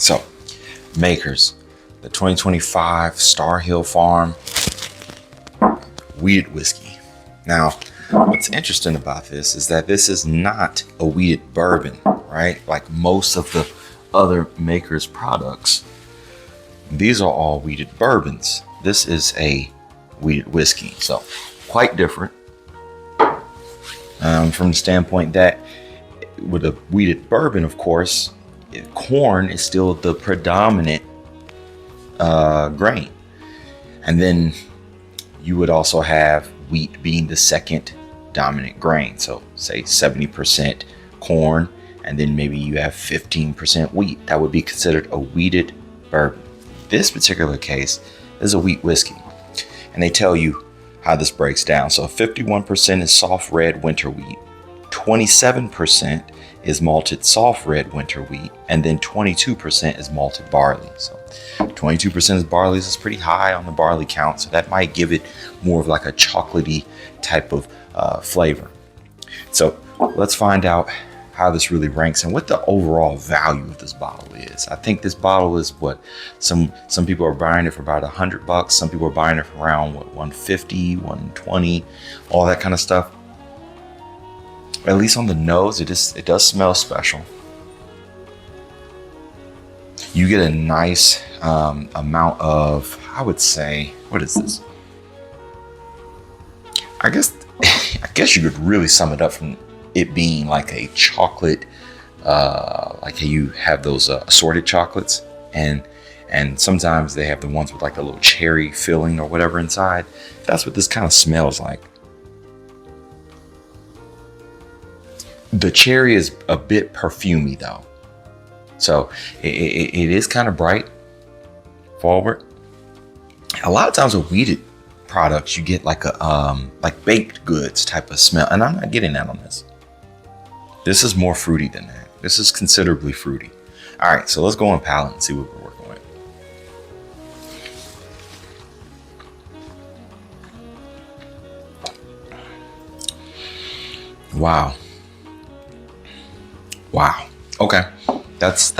So, makers, the 2025 Star Hill Farm wheated whiskey. Now, what's interesting about this is that this is not a wheated bourbon, right? Like most of the other makers' products. These are all wheated bourbons. This is a wheated whiskey, so quite different from the standpoint that with a wheated bourbon, of course, corn is still the predominant grain, and then you would also have wheat being the second dominant grain. So say 70% corn, and then maybe you have 15% wheat. That would be considered a wheated bourbon. This particular case is a wheat whiskey, and they tell you how this breaks down. So 51% is soft red winter wheat, 27% is malted soft red winter wheat, and then 22% is malted barley. So 22% is barley. Is pretty high on the barley count, so that might give it more of like a chocolatey type of flavor. So let's find out how this really ranks and what the overall value of this bottle is. I think this bottle is what some people are buying it for about $100. Some people are buying it for around what, 150, 120, all that kind of stuff. At least on the nose, it does smell special. You get a nice amount of, I would say, what is this? I guess you could really sum it up from it being like a chocolate, like how you have those assorted chocolates, and sometimes they have the ones with like a little cherry filling or whatever inside. That's what this kind of smells like. The cherry is a bit perfumey though, so it is kind of bright forward. A lot of times with wheated products, you get like a like baked goods type of smell, and I'm not getting that on this. This is more fruity than that. This is considerably fruity. All right, so let's go on palate and see what we're working with. Wow. Okay, that's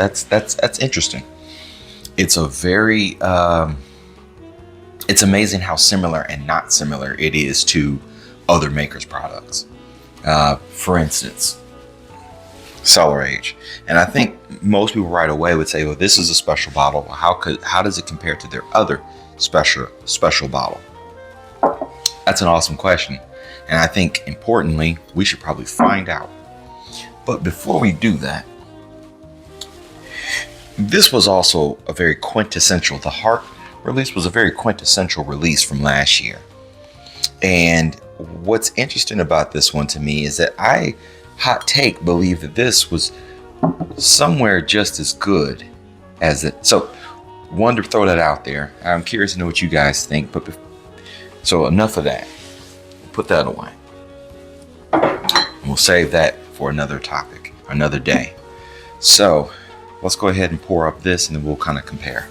interesting. It's a very it's amazing how similar and not similar it is to other makers' products. For instance, cellar age, and I think most people right away would say, "Well, this is a special bottle. How does it compare to their other special bottle?" That's an awesome question, and I think importantly, we should probably find out. But before we do that, this was also a very quintessential, the Heart release was a very quintessential release from last year. And what's interesting about this one to me is that I, hot take, believe that this was somewhere just as good as it. So, wanted to throw that out there. I'm curious to know what you guys think. But so enough of that. Put that away. And we'll save that for another topic, another day. So let's go ahead and pour up this, and then we'll kind of compare.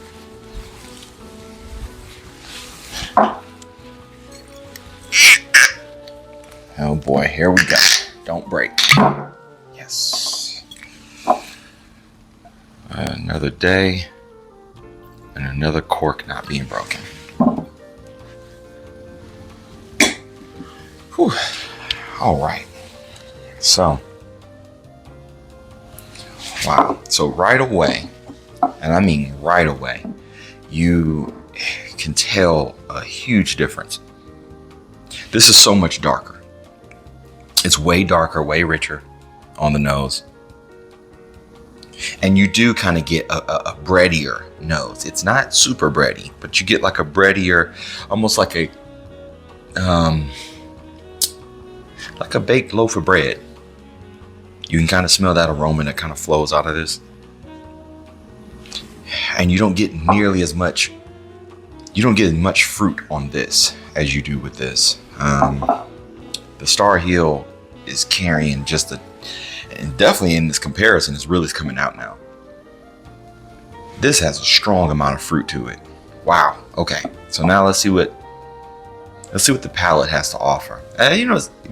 Oh boy, here we go. Don't break. Yes. Another day and another cork not being broken. Whew. All right. So, wow. So right away, and I mean right away, you can tell a huge difference. This is so much darker. It's way darker, way richer on the nose. And you do kind of get a breadier nose. It's not super bready, but you get like a breadier, almost like a baked loaf of bread. You can kind of smell that aroma that kind of flows out of this. And you don't get nearly as much, you don't get as much fruit on this as you do with this. The Star Hill is carrying just and definitely in this comparison, it's really coming out now. This has a strong amount of fruit to it. Wow. Okay. So now let's see what the palate has to offer.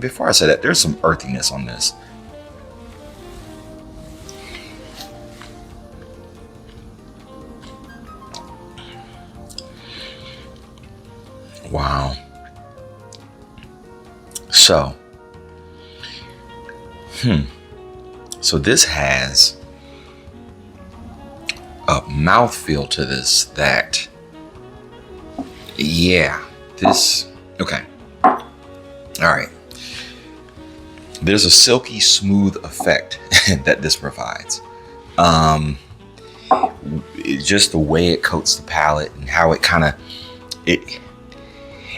Before I say that, there's some earthiness on this. Wow. So, so this has a mouthfeel to this that, yeah, this, okay. All right. There's a silky smooth effect that this provides. Just the way it coats the palate and how it kind of,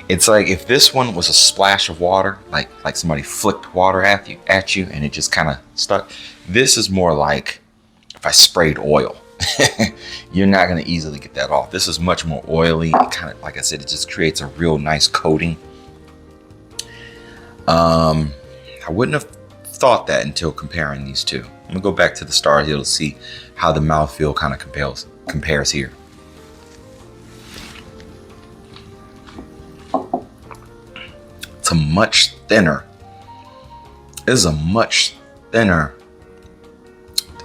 it's like if this one was a splash of water, like somebody flicked water at you and it just kind of stuck. This is more like if I sprayed oil. You're not going to easily get that off. This is much more oily. It kind of, like I said, it just creates a real nice coating. I wouldn't have thought that until comparing these two. I'm gonna go back to the Star Hill to see how the mouthfeel kind of compares here. It's a much thinner. This is a much thinner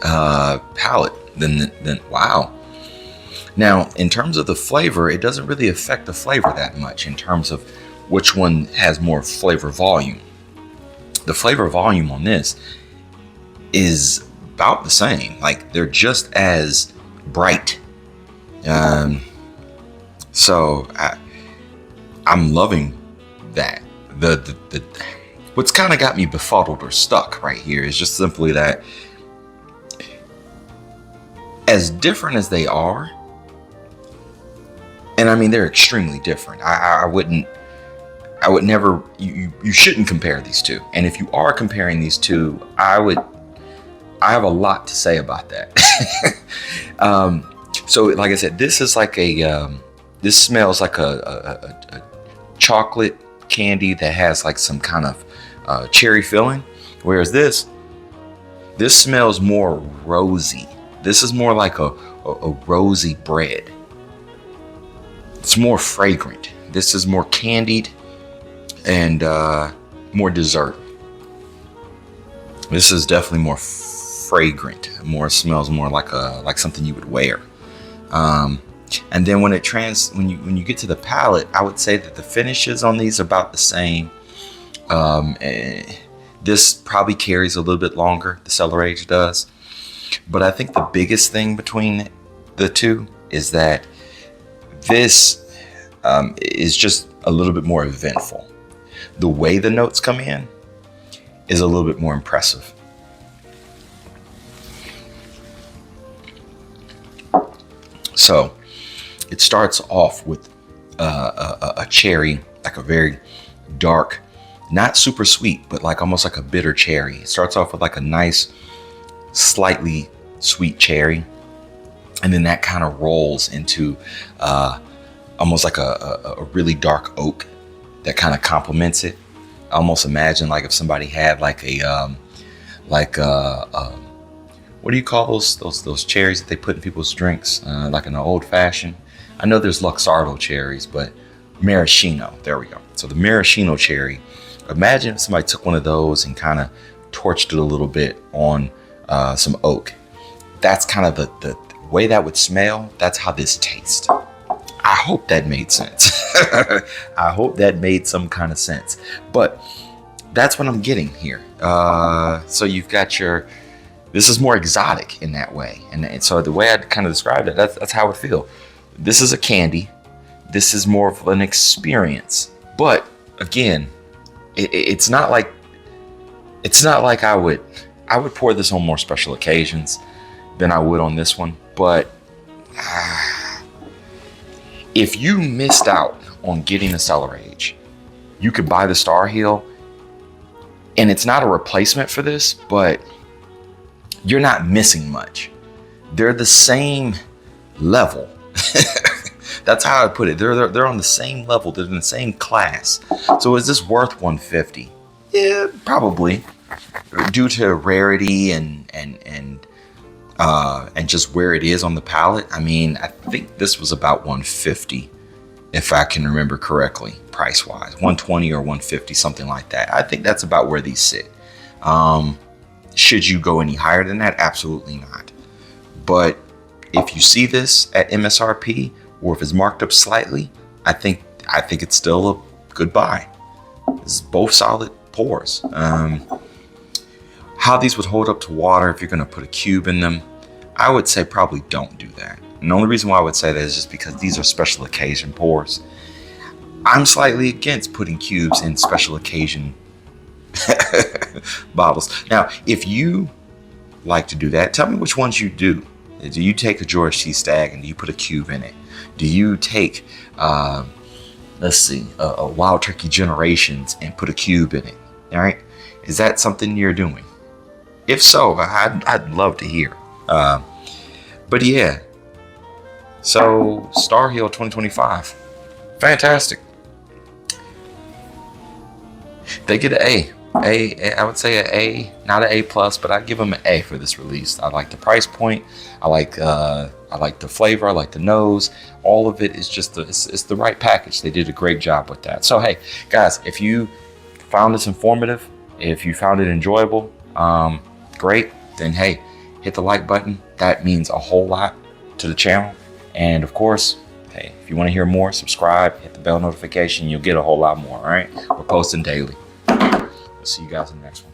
palate than wow. Now, in terms of the flavor, it doesn't really affect the flavor that much in terms of which one has more flavor volume. The flavor volume on this is about the same. Like, they're just as bright. So I'm loving that. The what's kind of got me befuddled or stuck right here is just simply that, as different as they are, and I mean they're extremely different. I would never, you shouldn't compare these two. And if you are comparing these two, I have a lot to say about that. So like I said, this is like this smells like a chocolate candy that has like some kind of cherry filling. Whereas this smells more rosy. This is more like a rosy bread. It's more fragrant. This is more candied and more dessert. This is definitely more fragrant. Smells more like something you would wear. And then when you get to the palate, I would say that the finishes on these are about the same. This probably carries a little bit longer. The Cellar Age does. But I think the biggest thing between the two is that this is just a little bit more eventful. The way the notes come in is a little bit more impressive. So it starts off with a cherry, like a very dark, not super sweet, but like almost like a bitter cherry. It starts off with like a nice, slightly sweet cherry. And then that kind of rolls into almost like a really dark oak that kind of complements it. I almost imagine like if somebody had like what do you call those cherries that they put in people's drinks, like an old fashioned? I know there's Luxardo cherries, but maraschino. There we go. So the maraschino cherry. Imagine if somebody took one of those and kind of torched it a little bit on some oak. That's kind of the way that would smell. That's how this tastes. I hope that made sense. I hope that made some kind of sense. But that's what I'm getting here. So you've got this is more exotic in that way. And so the way I kind of described it, that's how it feels. This is a candy. This is more of an experience. But again, it's not like I would pour this on more special occasions than I would on this one. But if you missed out on getting the Cellar Age, you could buy the Star Hill, and it's not a replacement for this, but you're not missing much. They're the same level. That's how I put it. They're on the same level. They're in the same class. So is this worth $150? Yeah, probably, due to rarity and just where it is on the palate. I mean, I think this was about $150, if I can remember correctly, price wise, $120 or $150, something like that. I think that's about where these sit. Should you go any higher than that? Absolutely not. But if you see this at MSRP, or if it's marked up slightly, I think I think it's still a good buy. It's both solid pours. How these would hold up to water if you're going to put a cube in them, I would say probably don't do that. And the only reason why I would say that is just because these are special occasion pours. I'm slightly against putting cubes in special occasion bottles. Now, if you like to do that, tell me which ones you do. Do you take a George T. Stagg and do you put a cube in it? Do you take, let's see, a Wild Turkey Generations and put a cube in it? All right. Is that something you're doing? If so, I'd love to hear. But yeah. So Star Hill 2025. Fantastic. They get an A. I would say an A, not an A plus, but I'd give them an A for this release. I like the price point. I like the flavor. I like the nose. All of it is just it's the right package. They did a great job with that. So hey, guys, if you found this informative, if you found it enjoyable, great. Then hey, hit the like button. That means a whole lot to the channel. And of course, hey, if you want to hear more, subscribe, hit the bell notification. You'll get a whole lot more. All right, we're posting daily. See you guys in the next one.